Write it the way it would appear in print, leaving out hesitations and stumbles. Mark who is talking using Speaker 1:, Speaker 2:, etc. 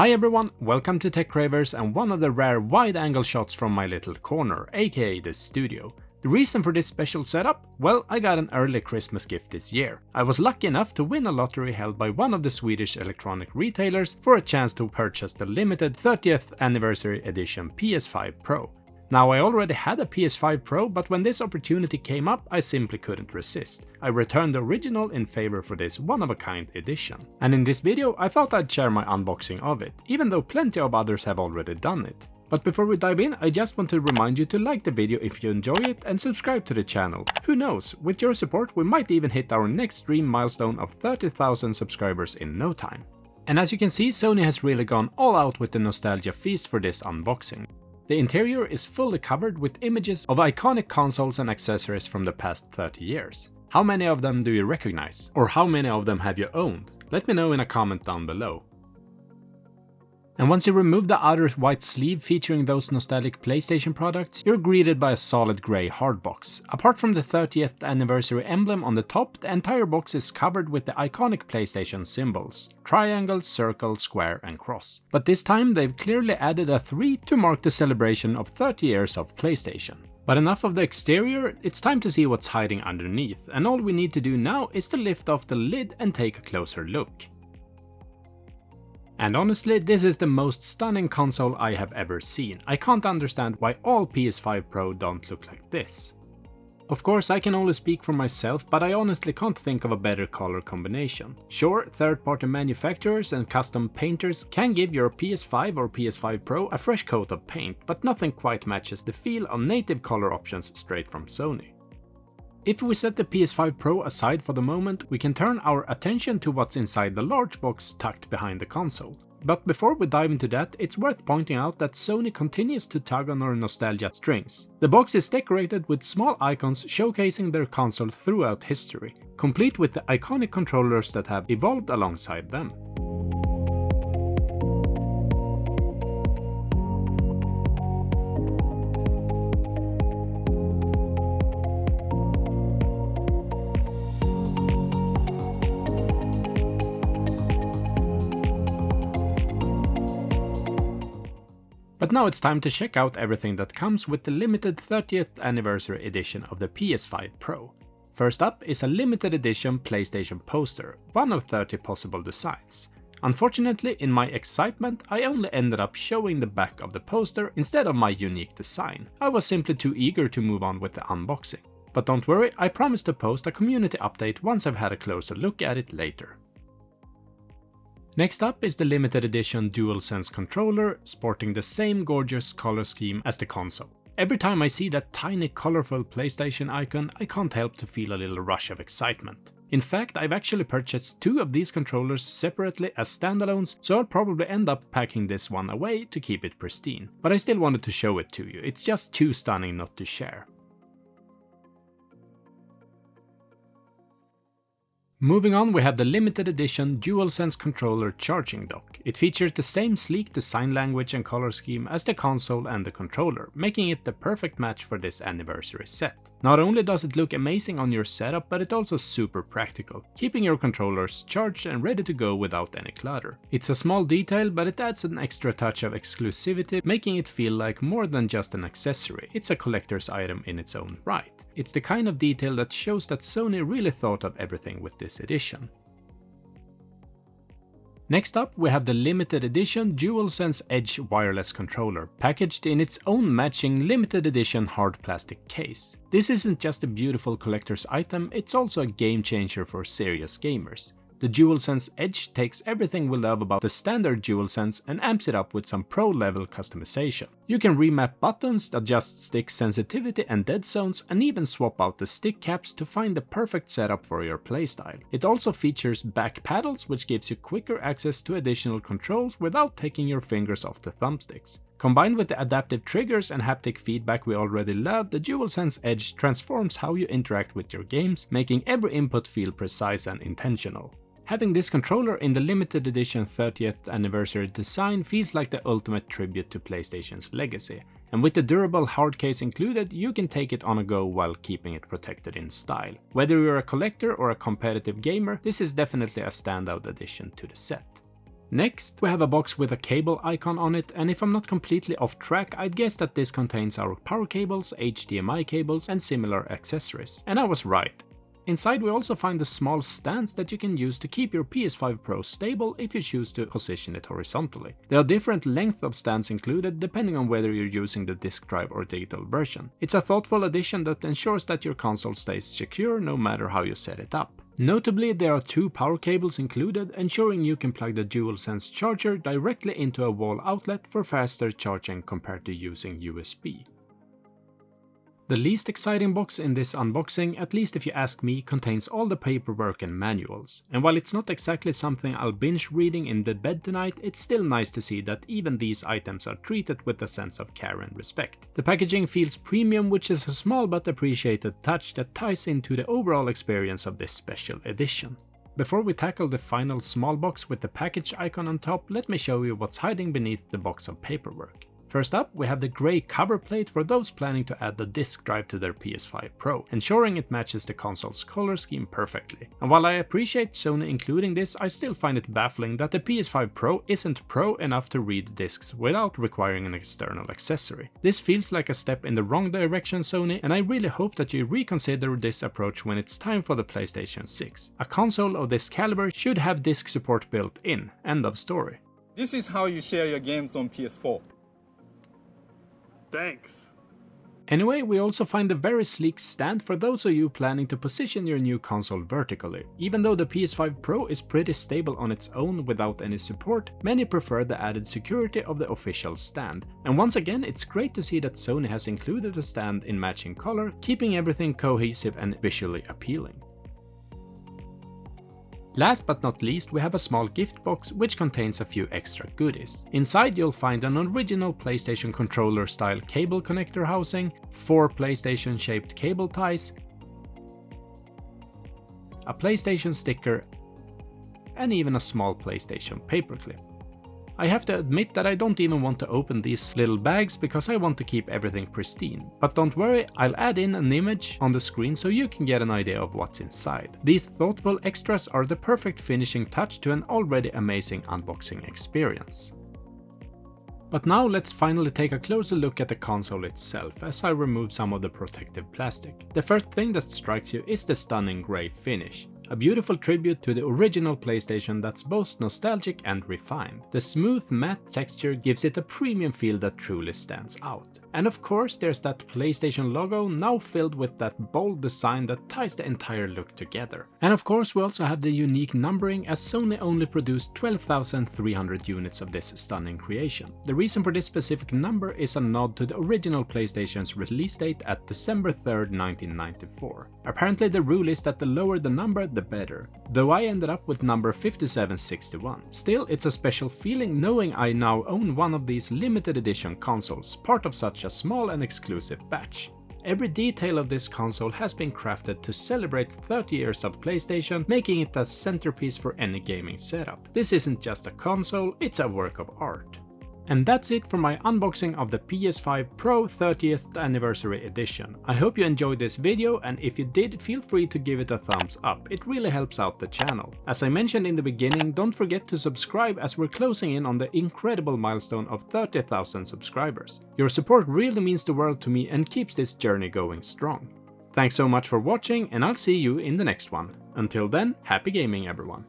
Speaker 1: Hi everyone, welcome to TechCravers and one of the rare wide-angle shots from my little corner, aka the studio. The reason for this special setup? Well, I got an early Christmas gift this year. I was lucky enough to win a lottery held by one of the Swedish electronic retailers for a chance to purchase the limited 30th anniversary edition PS5 Pro. Now, I already had a PS5 Pro, but when this opportunity came up, I simply couldn't resist. I returned the original in favor for this one-of-a-kind edition. And in this video, I thought I'd share my unboxing of it, even though plenty of others have already done it. But before we dive in, I just want to remind you to like the video if you enjoy it and subscribe to the channel. Who knows, with your support we might even hit our next dream milestone of 30,000 subscribers in no time. And as you can see, Sony has really gone all out with the nostalgia feast for this unboxing. The interior is fully covered with images of iconic consoles and accessories from the past 30 years. How many of them do you recognize? Or how many of them have you owned? Let me know in a comment down below. And once you remove the outer white sleeve featuring those nostalgic PlayStation products, you're greeted by a solid grey hardbox. Apart from the 30th anniversary emblem on the top, the entire box is covered with the iconic PlayStation symbols: triangle, circle, square and cross. But this time they've clearly added a 3 to mark the celebration of 30 years of PlayStation. But enough of the exterior, it's time to see what's hiding underneath, and all we need to do now is to lift off the lid and take a closer look. And honestly, this is the most stunning console I have ever seen. I can't understand why all PS5 Pro don't look like this. Of course, I can only speak for myself, but I honestly can't think of a better color combination. Sure, third-party manufacturers and custom painters can give your PS5 or PS5 Pro a fresh coat of paint, but nothing quite matches the feel of native color options straight from Sony. If we set the PS5 Pro aside for the moment, we can turn our attention to what's inside the large box tucked behind the console. But before we dive into that, it's worth pointing out that Sony continues to tug on our nostalgia strings. The box is decorated with small icons showcasing their console throughout history, complete with the iconic controllers that have evolved alongside them. But now it's time to check out everything that comes with the limited 30th anniversary edition of the PS5 Pro. First up is a limited edition PlayStation poster, one of 30 possible designs. Unfortunately, in my excitement, I only ended up showing the back of the poster instead of my unique design. I was simply too eager to move on with the unboxing. But don't worry, I promise to post a community update once I've had a closer look at it later. Next up is the limited edition DualSense controller, sporting the same gorgeous color scheme as the console. Every time I see that tiny colorful PlayStation icon, I can't help to feel a little rush of excitement. In fact, I've actually purchased 2 of these controllers separately as standalones, so I'll probably end up packing this one away to keep it pristine. But I still wanted to show it to you, it's just too stunning not to share. Moving on, we have the limited edition DualSense controller charging dock. It features the same sleek design language and color scheme as the console and the controller, making it the perfect match for this anniversary set. Not only does it look amazing on your setup, but it's also super practical, keeping your controllers charged and ready to go without any clutter. It's a small detail, but it adds an extra touch of exclusivity, making it feel like more than just an accessory. It's a collector's item in its own right. It's the kind of detail that shows that Sony really thought of everything with this edition. Next up, we have the limited edition DualSense Edge wireless controller, packaged in its own matching limited edition hard plastic case. This isn't just a beautiful collector's item, it's also a game changer for serious gamers. The DualSense Edge takes everything we love about the standard DualSense and amps it up with some pro-level customization. You can remap buttons, adjust stick sensitivity and dead zones, and even swap out the stick caps to find the perfect setup for your playstyle. It also features back paddles, which gives you quicker access to additional controls without taking your fingers off the thumbsticks. Combined with the adaptive triggers and haptic feedback we already love, the DualSense Edge transforms how you interact with your games, making every input feel precise and intentional. Having this controller in the limited edition 30th anniversary design feels like the ultimate tribute to PlayStation's legacy, and with the durable hard case included, you can take it on a go while keeping it protected in style. Whether you're a collector or a competitive gamer, this is definitely a standout addition to the set. Next, we have a box with a cable icon on it, and if I'm not completely off track, I'd guess that this contains our power cables, HDMI cables, and similar accessories. And I was right. Inside we also find the small stands that you can use to keep your PS5 Pro stable if you choose to position it horizontally. There are different lengths of stands included depending on whether you're using the disk drive or digital version. It's a thoughtful addition that ensures that your console stays secure no matter how you set it up. Notably, there are 2 power cables included, ensuring you can plug the DualSense charger directly into a wall outlet for faster charging compared to using USB. The least exciting box in this unboxing, at least if you ask me, contains all the paperwork and manuals. And while it's not exactly something I'll binge reading in the bed tonight, it's still nice to see that even these items are treated with a sense of care and respect. The packaging feels premium, which is a small but appreciated touch that ties into the overall experience of this special edition. Before we tackle the final small box with the package icon on top, let me show you what's hiding beneath the box of paperwork. First up, we have the grey cover plate for those planning to add the disk drive to their PS5 Pro, ensuring it matches the console's color scheme perfectly. And while I appreciate Sony including this, I still find it baffling that the PS5 Pro isn't pro enough to read discs without requiring an external accessory. This feels like a step in the wrong direction, Sony, and I really hope that you reconsider this approach when it's time for the PlayStation 6. A console of this caliber should have disc support built in. End of story.
Speaker 2: This is how you share your games on PS4.
Speaker 3: Thanks.
Speaker 1: Anyway, we also find a very sleek stand for those of you planning to position your new console vertically. Even though the PS5 Pro is pretty stable on its own without any support, many prefer the added security of the official stand. And once again, it's great to see that Sony has included a stand in matching color, keeping everything cohesive and visually appealing. Last but not least, we have a small gift box which contains a few extra goodies. Inside you'll find an original PlayStation controller style cable connector housing, 4 PlayStation shaped cable ties, a PlayStation sticker, and even a small PlayStation paperclip. I have to admit that I don't even want to open these little bags because I want to keep everything pristine. But don't worry, I'll add in an image on the screen so you can get an idea of what's inside. These thoughtful extras are the perfect finishing touch to an already amazing unboxing experience. But now let's finally take a closer look at the console itself as I remove some of the protective plastic. The first thing that strikes you is the stunning grey finish. A beautiful tribute to the original PlayStation that's both nostalgic and refined. The smooth matte texture gives it a premium feel that truly stands out. And of course there's that PlayStation logo now filled with that bold design that ties the entire look together. And of course we also have the unique numbering, as Sony only produced 12,300 units of this stunning creation. The reason for this specific number is a nod to the original PlayStation's release date at December 3rd, 1994. Apparently the rule is that the lower the number, the better, though I ended up with number 5761. Still, it's a special feeling knowing I now own one of these limited edition consoles, part of such a small and exclusive batch. Every detail of this console has been crafted to celebrate 30 years of PlayStation, making it a centerpiece for any gaming setup. This isn't just a console, it's a work of art. And that's it for my unboxing of the PS5 Pro 30th Anniversary Edition. I hope you enjoyed this video, and if you did, feel free to give it a thumbs up, it really helps out the channel. As I mentioned in the beginning, don't forget to subscribe as we're closing in on the incredible milestone of 30,000 subscribers. Your support really means the world to me and keeps this journey going strong. Thanks so much for watching, and I'll see you in the next one. Until then, happy gaming everyone!